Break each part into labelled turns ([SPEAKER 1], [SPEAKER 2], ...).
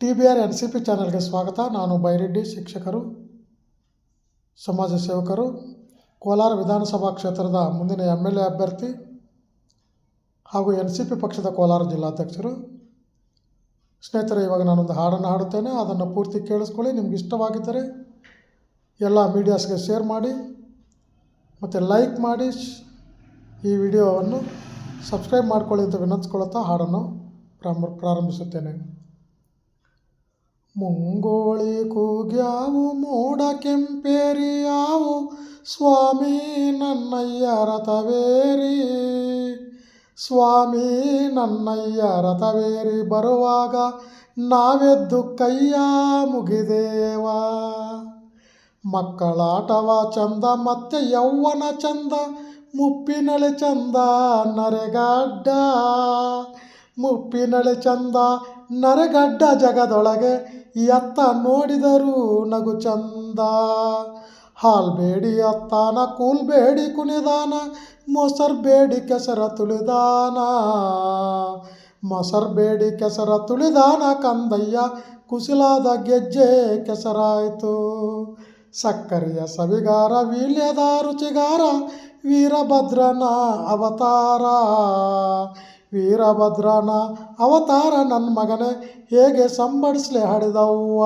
[SPEAKER 1] TBR NCP ಚಾನಲ್ಗೆ ಸ್ವಾಗತ. ನಾನು ಬೈರೆಡ್ಡಿ, ಶಿಕ್ಷಕರು, ಸಮಾಜ ಸೇವಕರು, ಕೋಲಾರ ವಿಧಾನಸಭಾ ಕ್ಷೇತ್ರದ ಮುಂದಿನ MLA ಅಭ್ಯರ್ಥಿ ಹಾಗೂ NCP ಪಕ್ಷದ ಕೋಲಾರ ಜಿಲ್ಲಾಧ್ಯಕ್ಷರು. ಸ್ನೇಹಿತರೆ, ಇವಾಗ ನಾನೊಂದು ಹಾಡನ್ನು ಹಾಡುತ್ತೇನೆ, ಅದನ್ನು ಪೂರ್ತಿ ಕೇಳಿಸ್ಕೊಳ್ಳಿ. ನಿಮ್ಗೆ ಇಷ್ಟವಾಗಿದ್ದರೆ ಎಲ್ಲ ಮೀಡಿಯಾಸ್ಗೆ ಶೇರ್ ಮಾಡಿ ಮತ್ತು ಲೈಕ್ ಮಾಡಿ, ಈ ವಿಡಿಯೋವನ್ನು ಸಬ್ಸ್ಕ್ರೈಬ್ ಮಾಡ್ಕೊಳ್ಳಿ ಅಂತ ವಿನಂತಿಸ್ಕೊಳ್ಳುತ್ತಾ ಹಾಡನ್ನು ಪ್ರಾರಂಭಿಸುತ್ತೇನೆ. ಮುಂಗೋಳಿ ಕೂಗ್ಯಾವು ಮೂಡ ಕೆಂಪೇರಿಯಾವು, ಸ್ವಾಮಿ ನನ್ನಯ್ಯ ರಥವೇರಿ, ಸ್ವಾಮಿ ನನ್ನಯ್ಯ ರಥವೇರಿ, ಬರುವಾಗ ನಾವೆದ್ದು ಕೈಯ ಮುಗಿದೇವ. ಮಕ್ಕಳಾಟವ ಚಂದ ಮತ್ತೆ ಯೌವನ ಚಂದ, ಮುಪ್ಪಿನಳೆ ಚಂದ ನರೆಗಡ್ಡ, ಮುಪ್ಪಿನಳೆ ಚಂದ ನರೆಗಡ್ಡ, ಜಗದೊಳಗೆ ಎತ್ತ ನೋಡಿದರೂ ನಗು ಚಂದ. ಹಾಲ್ ಬೇಡಿ ಅತ್ತಾನ, ಕೂಲ್ ಬೇಡಿ ಕುಣಿದಾನ, ಮೊಸರು ಬೇಡಿ ಕೆಸರ ತುಳಿದಾನ, ಮೊಸರು ಬೇಡಿ ಕೆಸರ ತುಳಿದಾನ, ಕಂದಯ್ಯ ಕುಸಿಲಾದ ಗೆಜ್ಜೆ ಕೆಸರಾಯಿತು. ಸಕ್ಕರೆಯ ಸವಿಗಾರ ವೀಳ್ಯದ ರುಚಿಗಾರ, ವೀರಭದ್ರನ ಅವತಾರ, ವೀರಭದ್ರನ ಅವತಾರ, ನನ್ನ ಮಗನೇ ಹೇಗೆ ಸಂಬಡಿಸ್ಲೆ ಹಾಡಿದವ್ವ.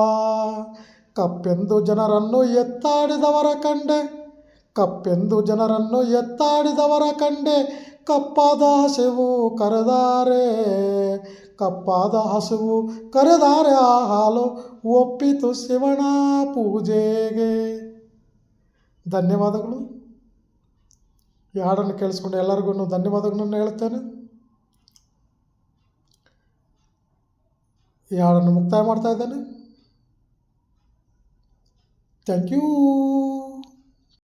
[SPEAKER 1] ಕಪ್ಪೆಂದು ಜನರನ್ನು ಎತ್ತಾಡಿದವರ ಕಂಡೆ, ಕಪ್ಪೆಂದು ಜನರನ್ನು ಎತ್ತಾಡಿದವರ ಕಂಡೆ, ಕಪ್ಪಾದ ಹಸಿವು ಕರೆದಾರೆ, ಕಪ್ಪಾದ ಹಸಿವು ಕರೆದಾರೆ, ಆ ಹಾಲು ಒಪ್ಪಿತು ಶಿವನ ಪೂಜೆಗೆ. ಧನ್ಯವಾದಗಳು. ಈ ಹಾಡನ್ನು ಕೇಳಿಸ್ಕೊಂಡು ಎಲ್ಲರಿಗೂ ಧನ್ಯವಾದಗಳನ್ನು ಹೇಳ್ತೇನೆ. ಈ ಹಾಡನ್ನು ಮುಕ್ತಾಯ ಮಾಡ್ತಾ ಇದ್ದೇನೆ. Thank you.